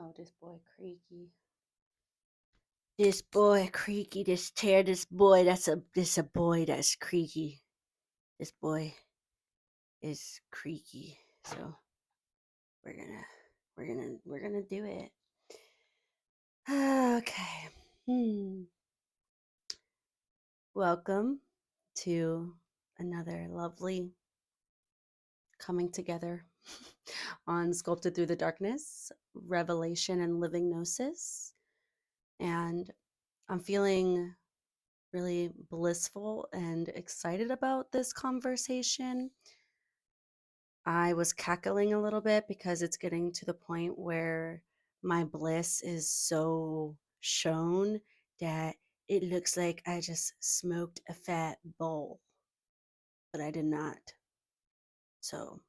Oh, this boy creaky. This boy creaky. This chair. This boy. This a boy that's creaky. This boy is creaky. So we're gonna do it. Okay. Welcome to another lovely coming together on Sculpted Through the Darkness, Revelation and Living Gnosis. And I'm feeling really blissful and excited about this conversation. I was cackling a little bit because it's getting to the point where my bliss is so shown that it looks like I just smoked a fat bowl, but I did not. So,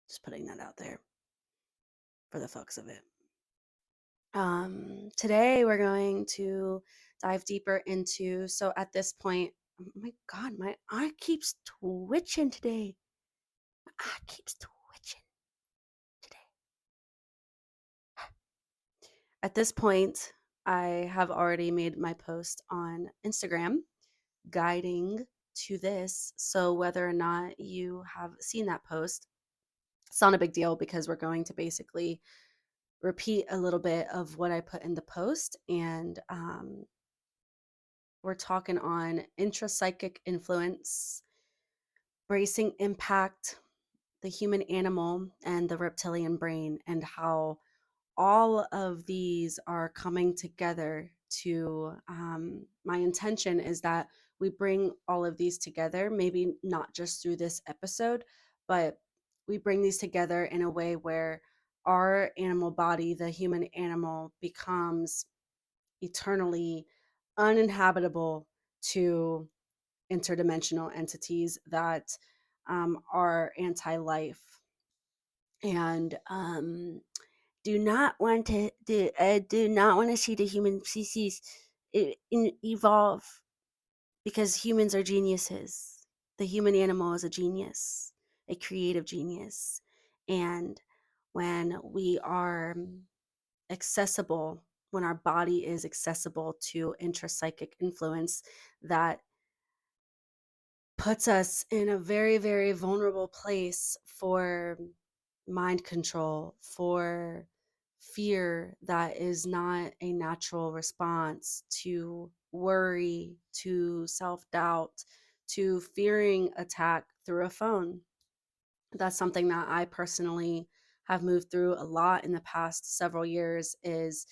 just putting that out there for the fucks of it. Today we're going to dive deeper into. So at this point, oh my God, my eye keeps twitching today. My eye keeps twitching today. At this point, I have already made my post on Instagram guiding to this. So whether or not you have seen that post, it's not a big deal because we're going to basically repeat a little bit of what I put in the post. And we're talking on intrapsychic influence, bracing impact, the human animal, and the reptilian brain, and how all of these are coming together to my intention is that we bring all of these together, maybe not just through this episode, but we bring these together in a way where our animal body, the human animal, becomes eternally uninhabitable to interdimensional entities that are anti-life and do not want to do not want to see the human species evolve because humans are geniuses. The human animal is a genius, a creative genius, and when we are accessible, when our body is accessible to intrapsychic influence, that puts us in a very, very vulnerable place for mind control, for fear that is not a natural response, to worry, to self doubt, to fearing attack through a phone. That's something that I personally have moved through a lot in the past several years, is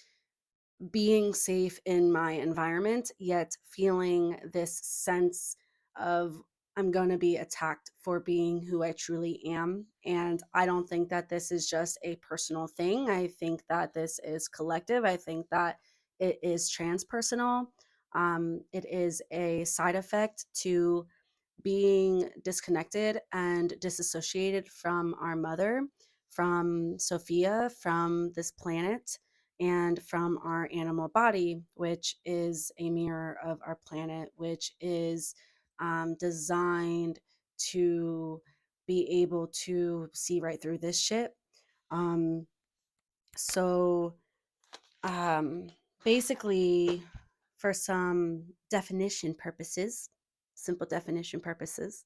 being safe in my environment, yet feeling this sense of I'm going to be attacked for being who I truly am. And I don't think that this is just a personal thing. I think that this is collective. I think that it is transpersonal. It is a side effect to being disconnected and disassociated from our mother, from Sophia, from this planet, and from our animal body, which is a mirror of our planet, which is designed to be able to see right through this shit. Um, so, um, basically, for some definition purposes, simple definition purposes,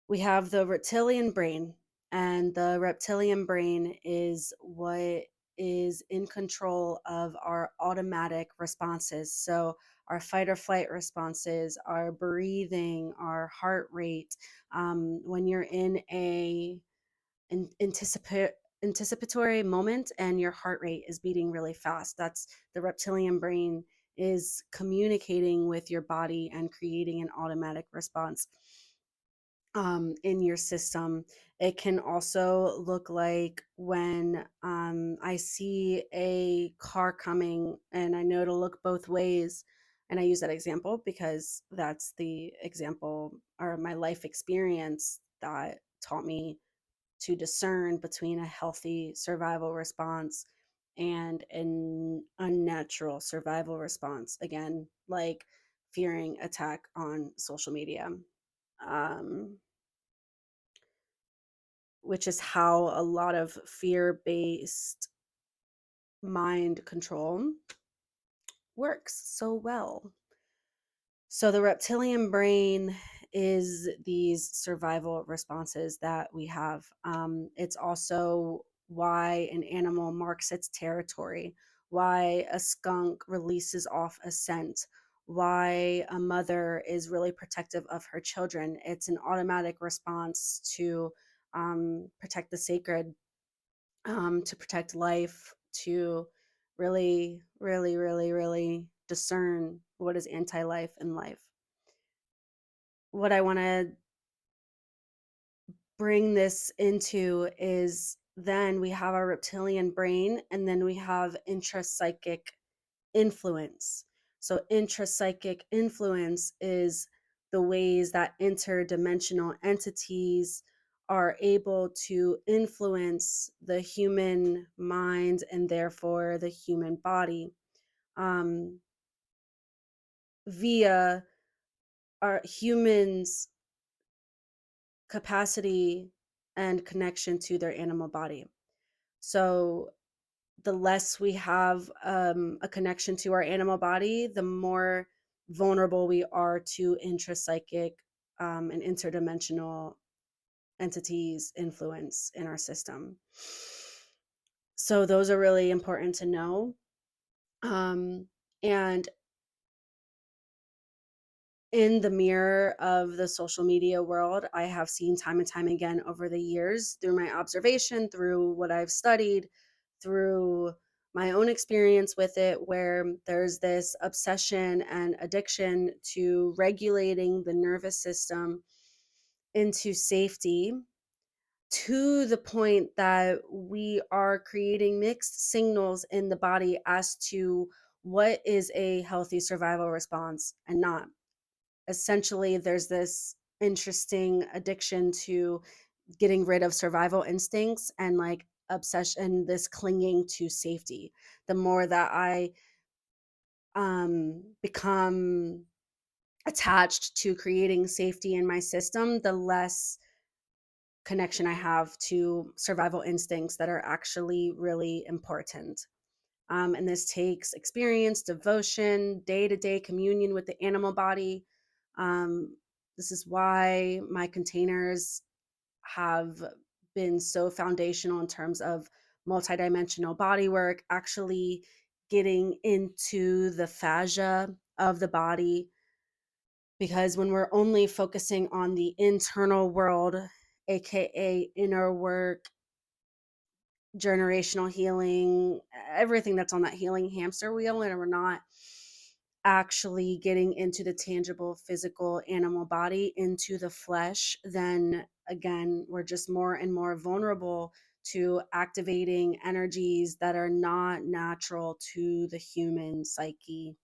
we have the reptilian brain, and the reptilian brain is what is in control of our automatic responses. So, our fight or flight responses, our breathing, our heart rate. When you're in a an anticipatory moment and your heart rate is beating really fast, that's the reptilian brain is communicating with your body and creating an automatic response in your system. It can also look like when I see a car coming and I know to look both ways. And I use that example because that's the example or my life experience that taught me to discern between a healthy survival response and an unnatural survival response. Again, like fearing attack on social media. Um, which is how a lot of fear based mind control works so well. So the reptilian brain is these survival responses that we have. It's also why an animal marks its territory, why a skunk releases off a scent, why a mother is really protective of her children. It's an automatic response to protect the sacred, to protect life, to really, really, really, really discern what is anti life and life. What I want to bring this into is then we have our reptilian brain and then we have intrapsychic influence. So, intrapsychic influence is the ways that interdimensional entities are able to influence the human mind and therefore the human body, um, via our humans' capacity and connection to their animal body. So, the less we have a connection to our animal body, the more vulnerable we are to intrapsychic and interdimensional entities' influence in our system. So, those are really important to know. And in the mirror of the social media world, I have seen time and time again over the years through my observation, through what I've studied, through my own experience with it, where there's this obsession and addiction to regulating the nervous system into safety to the point that we are creating mixed signals in the body as to what is a healthy survival response and not. Essentially, there's this interesting addiction to getting rid of survival instincts and like obsession, this clinging to safety. The more that I become attached to creating safety in my system, the less connection I have to survival instincts that are actually really important. And this takes experience, devotion, day to day communion with the animal body. Um, this is why my containers have been so foundational in terms of multidimensional body work, actually getting into the fascia of the body. Because when we're only focusing on the internal world, AKA inner work, generational healing, everything that's on that healing hamster wheel, and we're not actually getting into the tangible physical animal body, into the flesh, then again, we're just more and more vulnerable to activating energies that are not natural to the human psyche.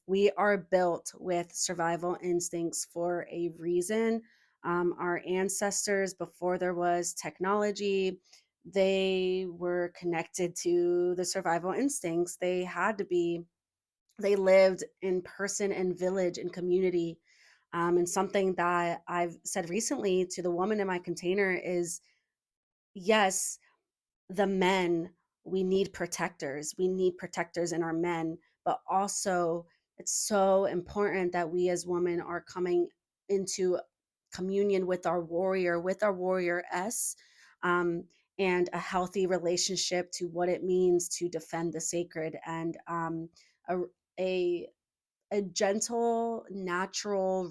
We are built with survival instincts for a reason. Our ancestors, before there was technology, they were connected to the survival instincts. They had to be, they lived in person and village and community. And something that I've said recently to the woman in my container is yes, the men, we need protectors in our men, but also it's so important that we as women are coming into communion with our warrior s, um, and a healthy relationship to what it means to defend the sacred, and a, a a gentle natural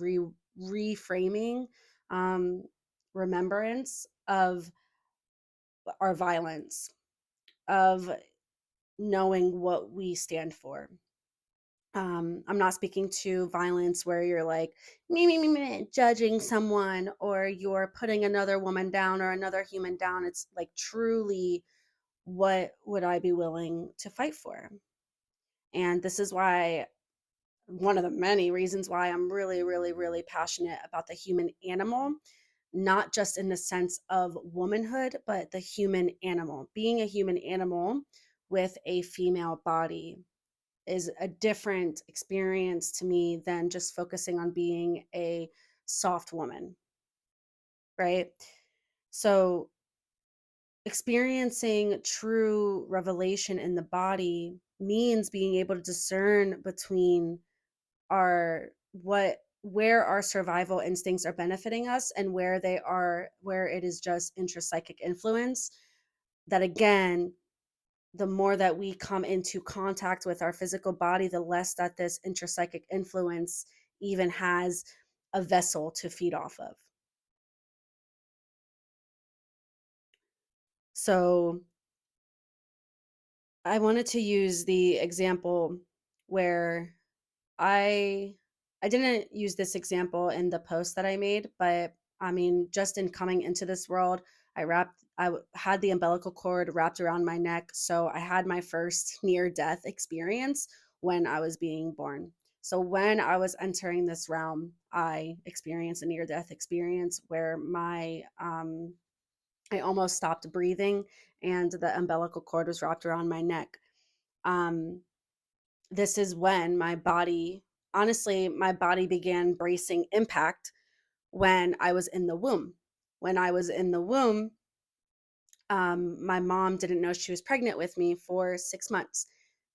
reframing, um, remembrance of our violence, of knowing what we stand for. I'm not speaking to violence where you're like me, judging someone, or you're putting another woman down or another human down. It's like truly, what would I be willing to fight for? And this is why, one of the many reasons why I'm really, really, really passionate about the human animal, not just in the sense of womanhood, but the human animal. Being a human animal with a female body is a different experience to me than just focusing on being a soft woman, right? So experiencing true revelation in the body means being able to discern between our what where our survival instincts are benefiting us and where it is just intrapsychic influence. That again, the more that we come into contact with our physical body, the less that this intrapsychic influence even has a vessel to feed off of. So I wanted to use the example where I I didn't use this example in the post that I made, but I mean, just in coming into this world, had the umbilical cord wrapped around my neck, so I had my first near death experience when I was being born. So when I was entering this realm, I experienced a near death experience where my I almost stopped breathing and the umbilical cord was wrapped around my neck. Um, this is when my body began bracing impact when I was in the womb. When I was in the womb, my mom didn't know she was pregnant with me for 6 months.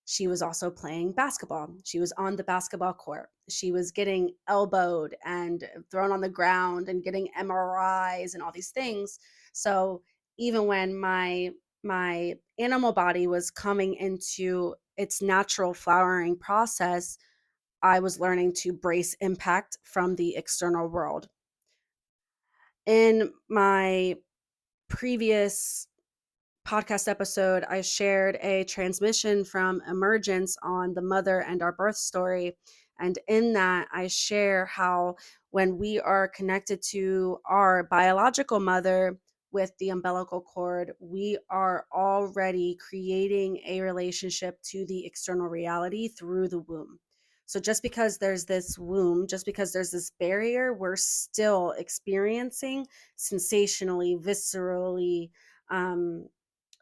She was also playing basketball. She was on the basketball court. She was getting elbowed and thrown on the ground and getting MRIs and all these things. So even when my animal body was coming into its natural flowering process, I was learning to brace impact from the external world. In my previous podcast episode, I shared a transmission from Emergence on the mother and our birth story. And in that, I share how when we are connected to our biological mother with the umbilical cord, we are already creating a relationship to the external reality through the womb. So just because there's this womb, just because there's this barrier, we're still experiencing sensationally, viscerally, um,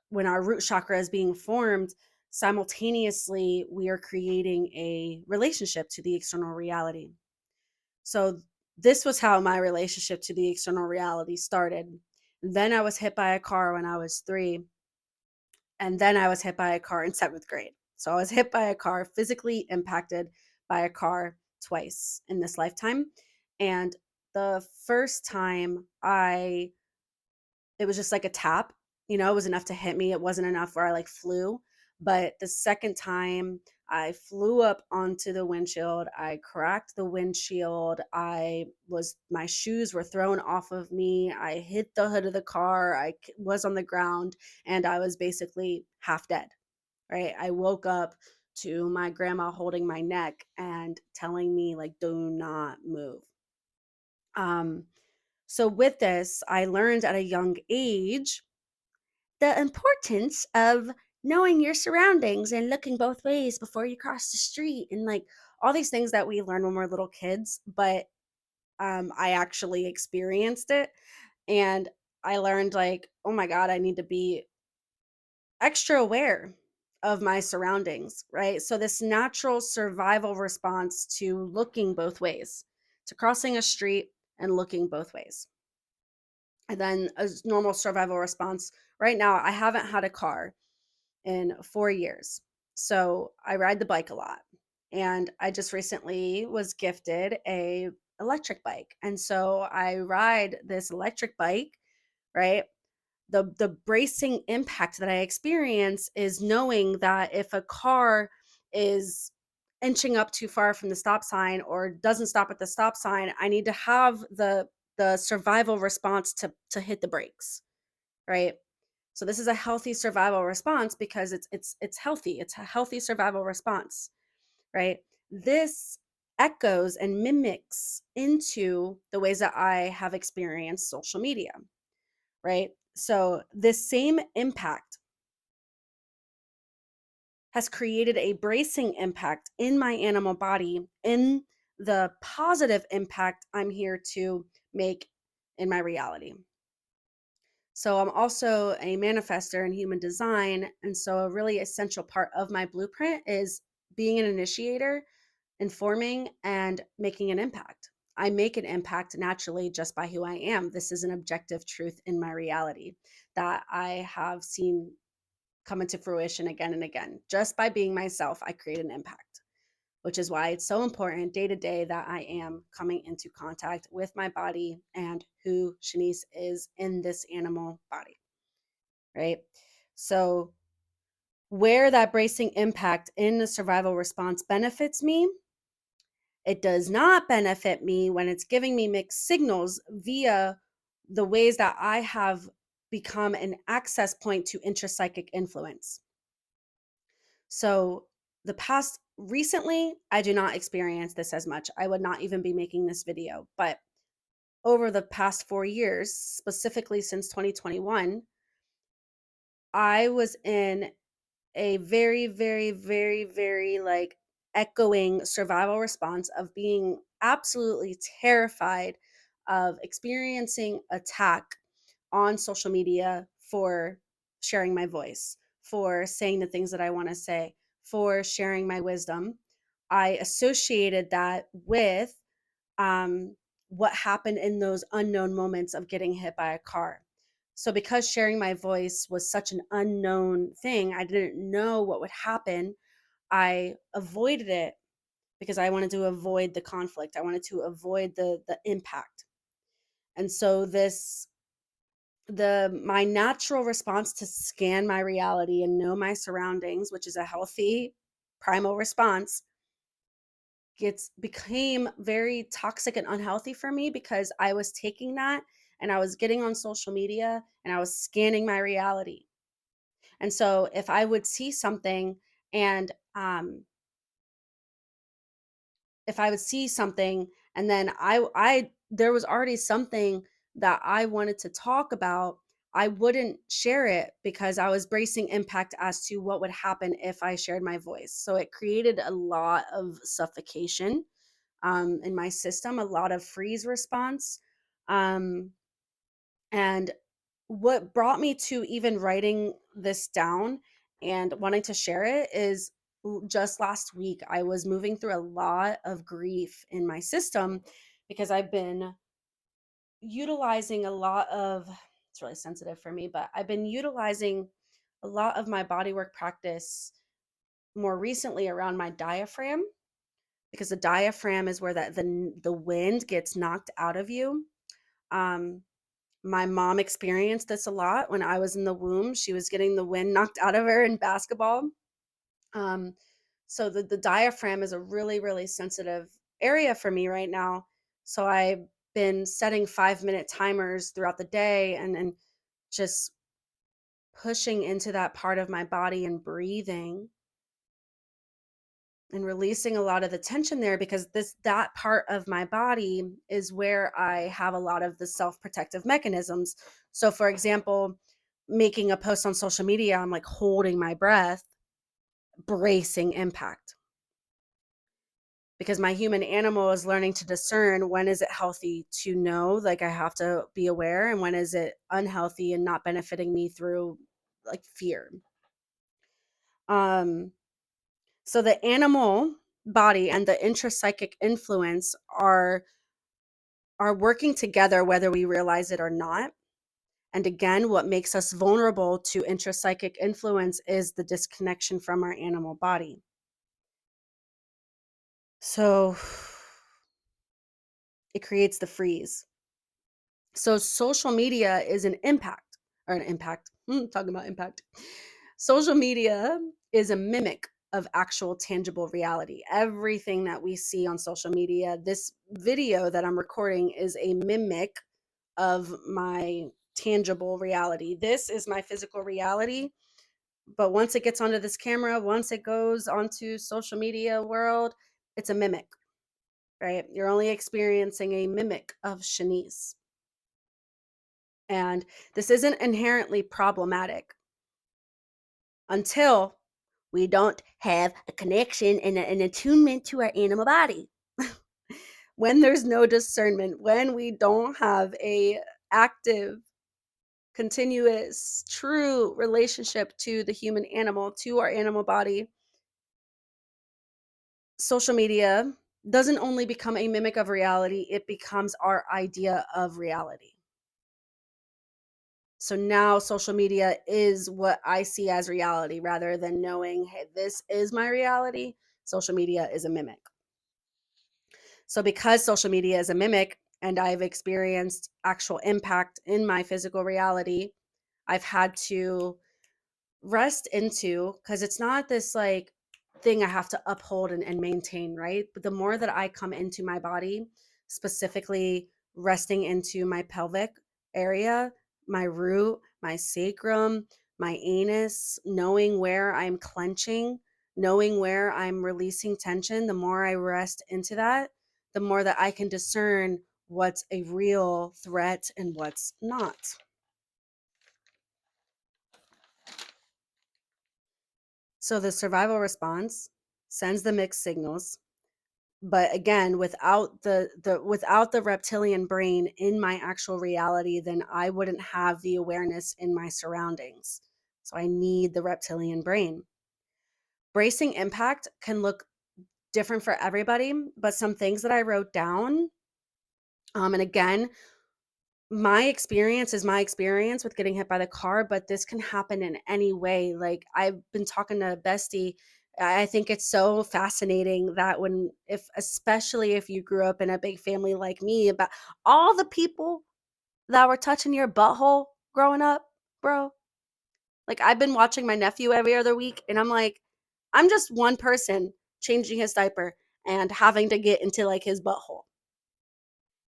when our root chakra is being formed, simultaneously we are creating a relationship to the external reality. So this was how my relationship to the external reality started. Then I was hit by a car when I was 3, and then I was hit by a car in 7th grade. So I was hit by a car, physically impacted by a car twice in this lifetime. And the first time it was just like a tap, it was enough to hit me. It wasn't enough where I like flew. But the second time I flew up onto the windshield, I cracked the windshield. My shoes were thrown off of me. I hit the hood of the car. Was on the ground and I was basically half dead, right? I woke up to my grandma holding my neck and telling me, like, do not move. Um, so with this, I learned at a young age the importance of knowing your surroundings and looking both ways before you cross the street and like all these things that we learn when we're little kids. But I actually experienced it and I learned, like, oh my God, I need to be extra aware of my surroundings, right? So, this natural survival response to looking both ways, to crossing a street and looking both ways. And then normal survival response. Right now, I haven't had a car in 4 years. So I ride the bike a lot. And I just recently was gifted a electric bike. And so I ride this electric bike, right? The bracing impact that I experience is knowing that if a car is inching up too far from the stop sign or doesn't stop at the stop sign, I need to have the survival response to hit the brakes, right? So this is a healthy survival response because it's healthy. It's a healthy survival response, right? This echoes and mimics into the ways that I have experienced social media, right? So this same impact has created a bracing impact in my animal body in the positive impact I'm here to make in my reality. So I'm also a manifester in human design. And so a really essential part of my blueprint is being an initiator, informing, and making an impact. I make an impact naturally just by who I am. This is an objective truth in my reality that I have seen come into fruition again and again. Just by being myself, I create an impact, which is why it's so important day to day that I am coming into contact with my body and who Shanice is in this animal body, right? So, where that bracing impact in the survival response benefits me, it does not benefit me when it's giving me mixed signals via the ways that I have become an access point to intrapsychic influence. So, the past recently, I do not experience this as much. I would not even be making this video. But over the past 4 years, specifically since 2021, I was in a very, very, very, very like echoing survival response of being absolutely terrified of experiencing attack on social media for sharing my voice, for saying the things that I want to say, for sharing my wisdom. I associated that with um, what happened in those unknown moments of getting hit by a car. So, because sharing my voice was such an unknown thing, I didn't know what would happen. I avoided it because I wanted to avoid the conflict. I wanted to avoid the impact. And so this the my natural response to scan my reality and know my surroundings, which is a healthy primal response, gets became very toxic and unhealthy for me because I was taking that and I was getting on social media and I was scanning my reality. And so if I would see something and if I would see something and then I there was already something that I wanted to talk about, I wouldn't share it because I was bracing impact as to what would happen if I shared my voice. So it created a lot of suffocation in my system, a lot of freeze response. Um, and what brought me to even writing this down and wanting to share it is just last week, I was moving through a lot of grief in my system because I've been utilizing a lot of, it's really sensitive for me, but I've been utilizing a lot of my bodywork practice more recently around my diaphragm because the diaphragm is where the wind gets knocked out of you. Um, my mom experienced this a lot when I was in the womb. She was getting the wind knocked out of her in basketball. Um, so the diaphragm is a really, really sensitive area for me right now. So I've been setting 5 minute timers throughout the day and just pushing into that part of my body and breathing and releasing a lot of the tension there because that part of my body is where I have a lot of the self-protective mechanisms. So for example, making a post on social media, I'm like holding my breath, bracing impact because my human animal is learning to discern when is it healthy to know, like I have to be aware, and when is it unhealthy and not benefiting me through like fear. Um So the animal body and the intrapsychic influence are working together whether we realize it or not. And again, what makes us vulnerable to intrapsychic influence is the disconnection from our animal body. So it creates the freeze. So social media is an impact or an impact. Talking about impact. Social media is a mimic of actual tangible reality. Everything that we see on social media, this video that I'm recording is a mimic of my tangible reality. This is my physical reality. But once it gets onto this camera, once it goes onto social media world, it's a mimic, right? You're only experiencing a mimic of Shanice. And this isn't inherently problematic until we don't have a connection and an attunement to our animal body. When there's no discernment, when we don't have a active, continuous, true relationship to the human animal, to our animal body, social media doesn't only become a mimic of reality, it becomes our idea of reality. So now social media is what I see as reality rather than knowing, hey, this is my reality. Social media is a mimic. So because social media is a mimic and I've experienced actual impact in my physical reality, I've had to rest into, because it's not this like thing I have to uphold and maintain, right? But the more that I come into my body, specifically resting into my pelvic area, my root, my sacrum, my anus, knowing where I'm clenching, knowing where I'm releasing tension, the more I rest into that, the more that I can discern what's a real threat and what's not. So the survival response sends the mixed signals, but again, without the reptilian brain in my actual reality, then I wouldn't have the awareness in my surroundings. So I need the reptilian brain. Bracing impact can look different for everybody, but some things that I wrote down, and again, my experience is my experience with getting hit by the car, but this can happen in any way. Like I've been talking to Bestie. I think it's so fascinating that especially if you grew up in a big family like me, about all the people that were touching your butthole growing up, bro. Like I've been watching my nephew every other week, and I'm like, I'm just one person changing his diaper and having to get into like his butthole.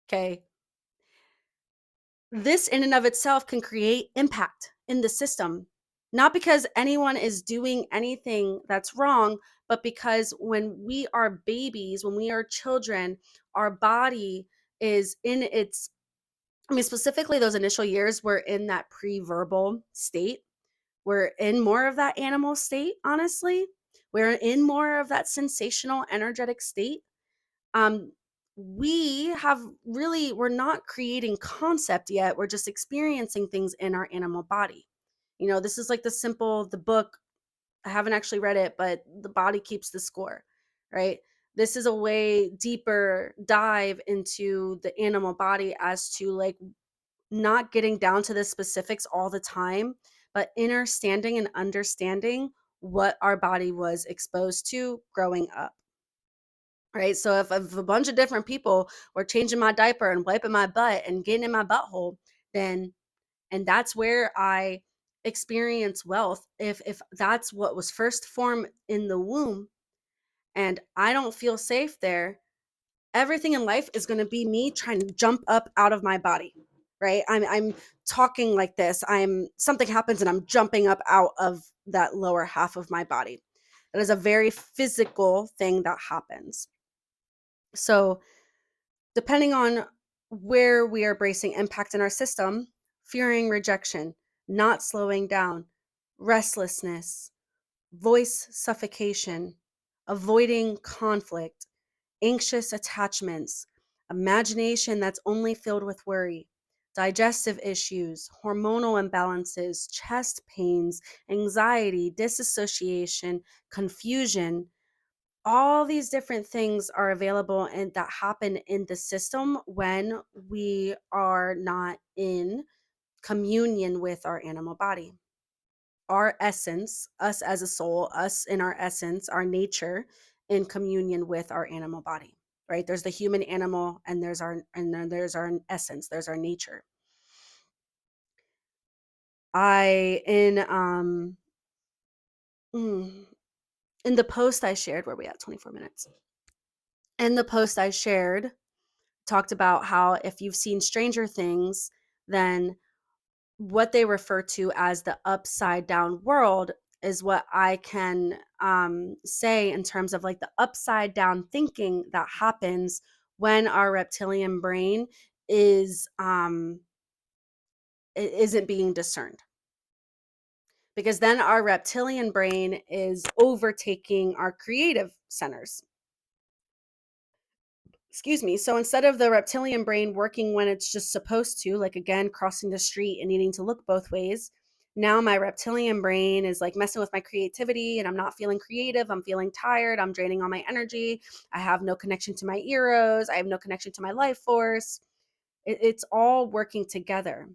Okay. This in and of itself can create impact in the system, not because anyone is doing anything that's wrong, but because when we are babies, when we are children, our body is in its, I mean, specifically those initial years, we're in that pre-verbal state. We're in more of that animal state, honestly. We're in more of that sensational, energetic state. um we're not creating concept yet, we're just experiencing things in our animal body. This is like the book, I haven't actually read it, but the body keeps the score, right? This is a way deeper dive into the animal body, as to like not getting down to the specifics all the time, but understanding and understanding what our body was exposed to growing up. Right. So if a bunch of different people were changing my diaper and wiping my butt and getting in my butthole, then, and that's where I experience wealth. If that's what was first formed in the womb and I don't feel safe there, everything in life is going to be me trying to jump up out of my body. Right. I'm talking like this. Something happens and I'm jumping up out of that lower half of my body. That is a very physical thing that happens. So depending on where we are bracing impact in our system, fearing rejection, not slowing down, restlessness, voice suffocation, avoiding conflict, anxious attachments, imagination that's only filled with worry, digestive issues, hormonal imbalances, chest pains, anxiety, disassociation, confusion, all these different things are available and that happen in the system when we are not in communion with our animal body. Our essence, us as a soul, us in our essence, our nature, in communion with our animal body. Right? There's the human animal, and there's our essence, there's our nature. I mm, in the post I shared, where we at 24 minutes. In the post I shared, talked about how if you've seen Stranger Things, then what they refer to as the upside down world is what I can say in terms of like the upside down thinking that happens when our reptilian brain isn't being discerned, because then our reptilian brain is overtaking our creative centers. Excuse me. So instead of the reptilian brain working when it's just supposed to, like again, crossing the street and needing to look both ways, Now my reptilian brain is like messing with my creativity and I'm not feeling creative. I'm feeling tired. I'm draining all my energy. I have no connection to my eros. I have no connection to my life force. It's all working together.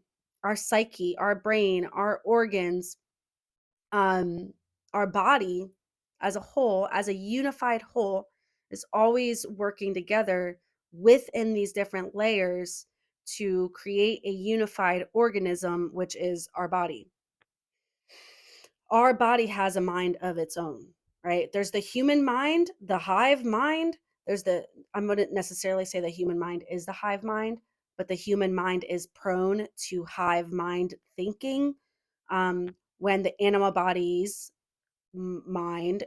Our psyche, our brain, our organs, um, our body as a whole, as a unified whole, is always working together within these different layers to create a unified organism, which is our body. Our body has a mind of its own, right? There's the human mind, the hive mind. I wouldn't necessarily say the human mind is the hive mind, but the human mind is prone to hive mind thinking. When the animal body's mind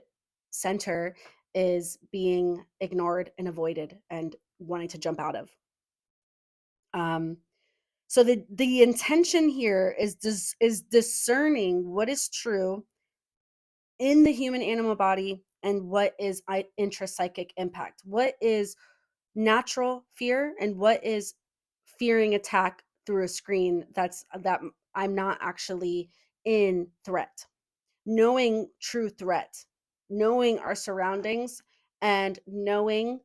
center is being ignored and avoided and wanting to jump out of. Um, so the intention here is discerning what is true in the human animal body and what is intrapsychic impact. What is natural fear and what is fearing attack through a screen that I'm not actually in threat. Knowing true threat, knowing our surroundings, and knowing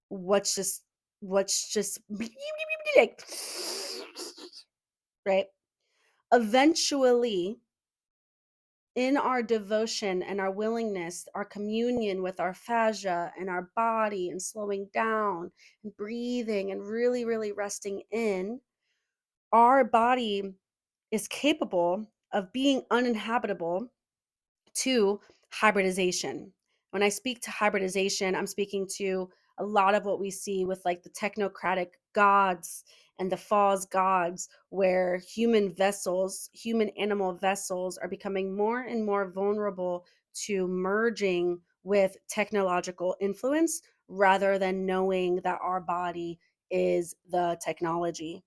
what's just like right. Eventually, in our devotion and our willingness, our communion with our fascia and our body, and slowing down and breathing and really, really resting in, our body is capable of being uninhabitable to hybridization. When I speak to hybridization, I'm speaking to a lot of what we see with like the technocratic gods and the false gods, where human vessels, human animal vessels, are becoming more and more vulnerable to merging with technological influence rather than knowing that our body is the technology.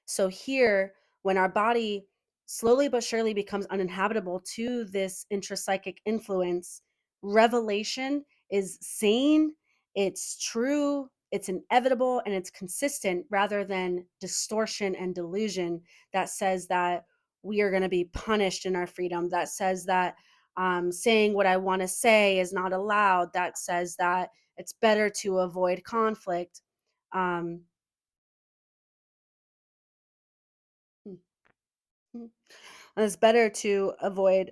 So here, when our body slowly but surely becomes uninhabitable to this intrapsychic influence, revelation is sane, it's true, it's inevitable, and it's consistent rather than distortion and delusion that says that we are going to be punished in our freedom, that says that saying what I want to say is not allowed, that says that it's better to avoid conflict. Um, hmm, hmm. It's better to avoid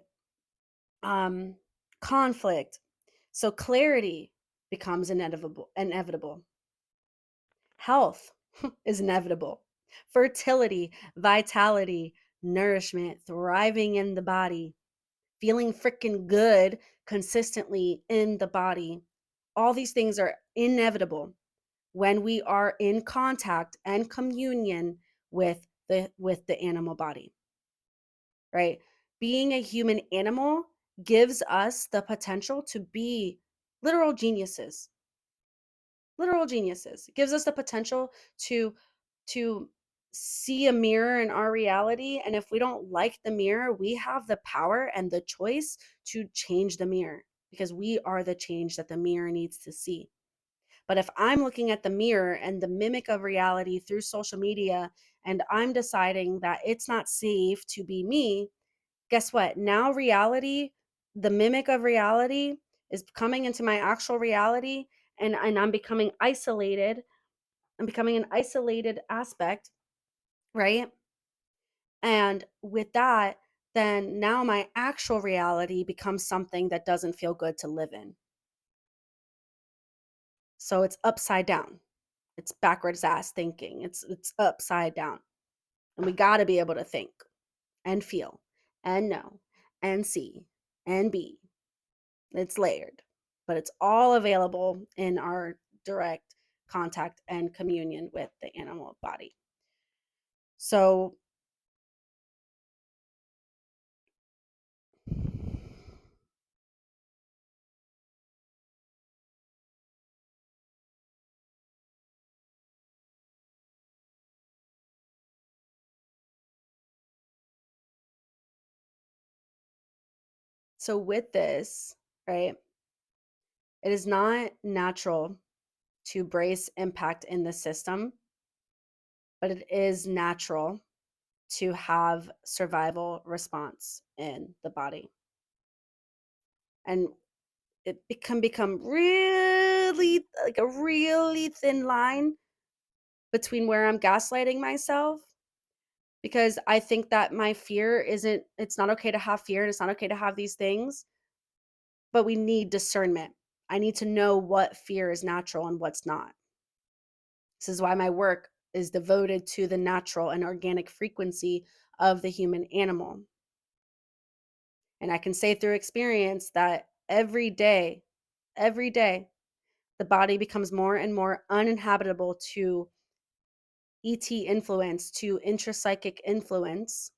um, conflict. So clarity becomes inevitable. Health is inevitable. Fertility, vitality, nourishment, thriving in the body, feeling freaking good consistently in the body. All these things are inevitable when we are in contact and communion with the animal body. Right? Being a human animal gives us the potential to be literal geniuses. Literal geniuses. It gives us the potential to to see a mirror in our reality, and if we don't like the mirror, we have the power and the choice to change the mirror because we are the change that the mirror needs to see. But if I'm looking at the mirror and the mimic of reality through social media and I'm deciding that it's not safe to be me, guess what? Now reality, the mimic of reality is coming into my actual reality, and I'm becoming isolated. I'm becoming an isolated aspect, right? And with that, then now my actual reality becomes something that doesn't feel good to live in. So it's upside down. It's backwards ass thinking. It's upside down. And we got to be able to think and feel and know and see and be. It's layered, but it's all available in our direct contact and communion with the animal body. So, so with this, right, it is not natural to brace impact in the system, but it is natural to have survival response in the body. And it can become really like a really thin line between where I'm gaslighting myself because I think that my fear isn't, it's not okay to have fear and it's not okay to have these things, but we need discernment. I need to know what fear is natural and what's not. This is why my work is devoted to the natural and organic frequency of the human animal. And I can say through experience that every day, the body becomes more and more uninhabitable to ET influence, to intrapsychic influence,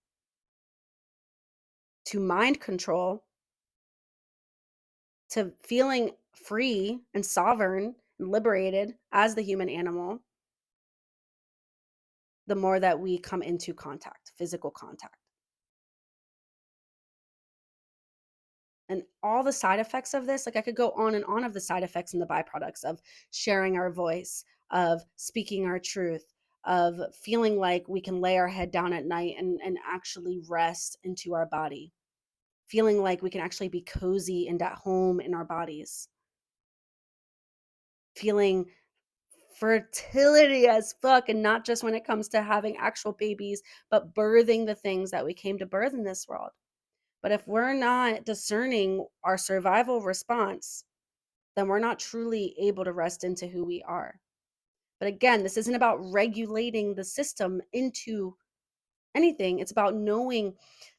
to mind control, to feeling free and sovereign and liberated as the human animal, the more that we come into contact, physical contact. And all the side effects of this, like I could go on and on of the side effects and the byproducts of sharing our voice, of speaking our truth, of feeling like we can lay our head down at night and actually rest into our body, feeling like we can actually be cozy and at home in our bodies, feeling fertility as fuck, and not just when it comes to having actual babies, but birthing the things that we came to birth in this world. But if we're not discerning our survival response, then we're not truly able to rest into who we are. But again, this isn't about regulating the system into anything. It's about knowing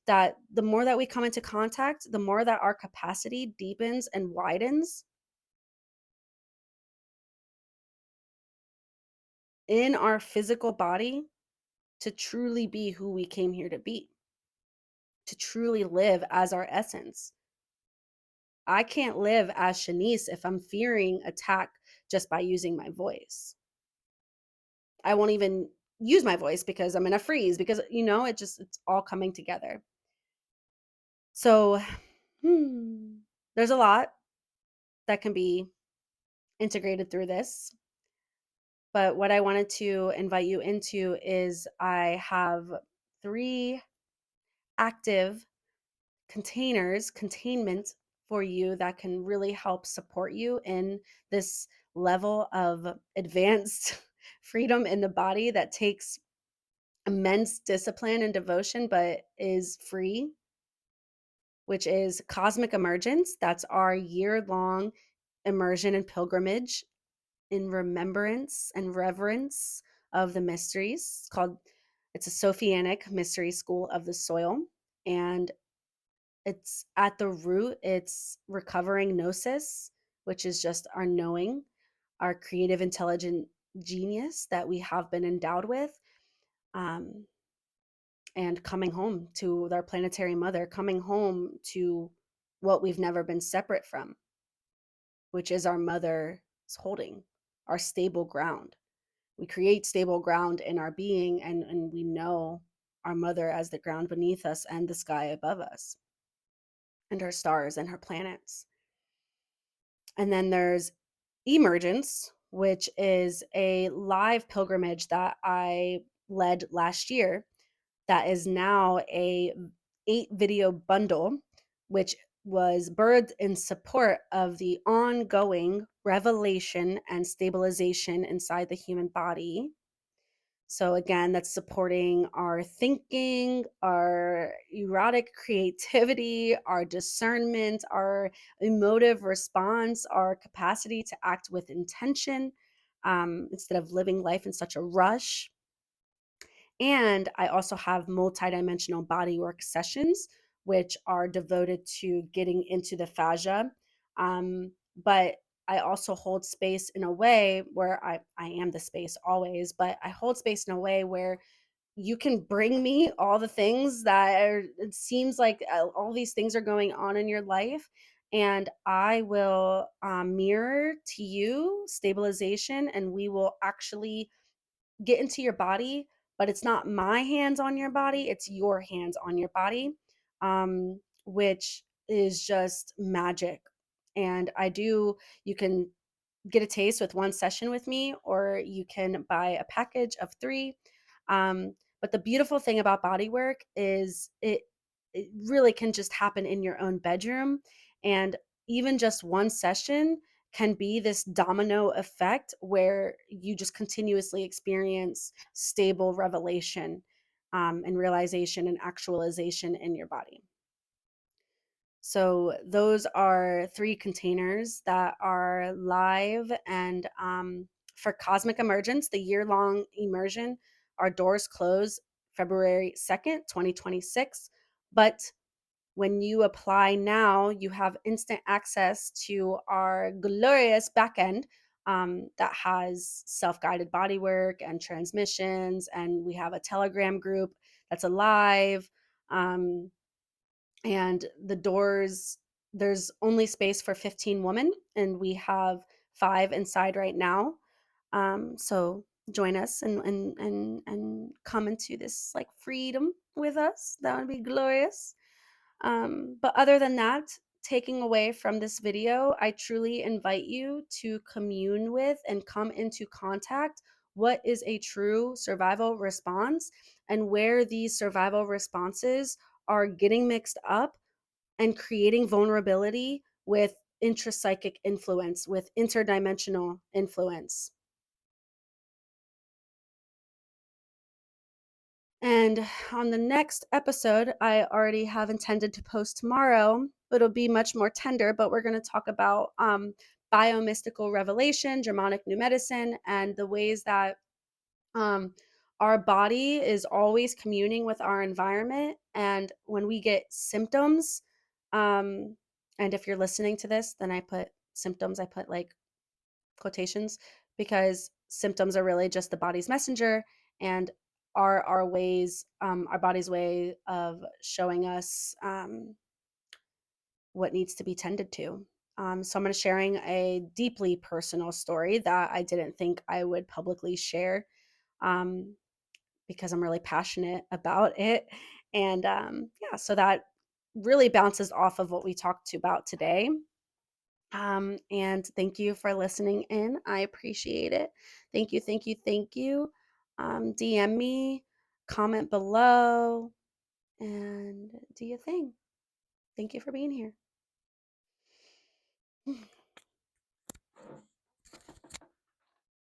that the more that we come into contact, the more that our capacity deepens and widens in our physical body to truly be who we came here to be, to truly live as our essence. I can't live as Shanice if I'm fearing attack just by using my voice. I won't even use my voice because I'm in a freeze because it's all coming together. So, there's a lot that can be integrated through this. But what I wanted to invite you into is I have 3 active containment for you that can really help support you in this level of advanced freedom in the body that takes immense discipline and devotion, but is free, which is Cosmic Emergence. That's our year-long immersion and pilgrimage in remembrance and reverence of the mysteries. It's a Sophianic mystery school of the soil. And it's at the root, it's recovering gnosis, which is just our knowing, our creative, intelligent genius that we have been endowed with. Um, and coming home to our planetary mother, coming home to what we've never been separate from, which is our mother's holding, our stable ground. We create stable ground in our being, and we know our mother as the ground beneath us and the sky above us, and her stars and her planets. And then there's Emergence, which is a live pilgrimage that I led last year that is now a 8-video bundle, which was birthed in support of the ongoing revelation and stabilization inside the human body. So again, that's supporting our thinking, our erotic creativity, our discernment, our emotive response, our capacity to act with intention, instead of living life in such a rush. And I also have multidimensional bodywork sessions, which are devoted to getting into the fascia. But I also hold space in a way where I am the space always, but I hold space in a way where you can bring me all the things that are, it seems like all these things are going on in your life. And I will mirror to you stabilization, and we will actually get into your body, but it's not my hands on your body, it's your hands on your body, which is just magic. And you can get a taste with one session with me, or you can buy a package of 3. But the beautiful thing about body work is it really can just happen in your own bedroom, and even just one session can be this domino effect where you just continuously experience stable revelation, and realization and actualization in your body. So those are 3 containers that are live, and for Cosmic Emergence, the year-long immersion, our doors close February 2nd, 2026. But when you apply now, you have instant access to our glorious backend, that has self-guided body work and transmissions, and we have a Telegram group that's alive. Um, and the doors, there's only space for 15 women, and we have 5 inside right now. So join us and come into this like freedom with us. That would be glorious. But other than that, taking away from this video, I truly invite you to commune with and come into contact what is a true survival response, and where these survival responses are getting mixed up and creating vulnerability with intrapsychic influence, with interdimensional influence. And on the next episode, I already have intended to post tomorrow, but it'll be much more tender. But we're going to talk about biomystical revelation, Germanic new medicine, and the ways that um, our body is always communing with our environment. And when we get symptoms, um, and if you're listening to this, then I put symptoms, I put like quotations, because symptoms are really just the body's messenger, and are our ways, our body's way of showing us what needs to be tended to. So I'm going to sharing a deeply personal story that I didn't think I would publicly share, um, because I'm really passionate about it. And yeah, so that really bounces off of what we talked about today. And thank you for listening in. I appreciate it. Thank you, thank you, thank you. DM me, comment below, and do your thing. Thank you for being here.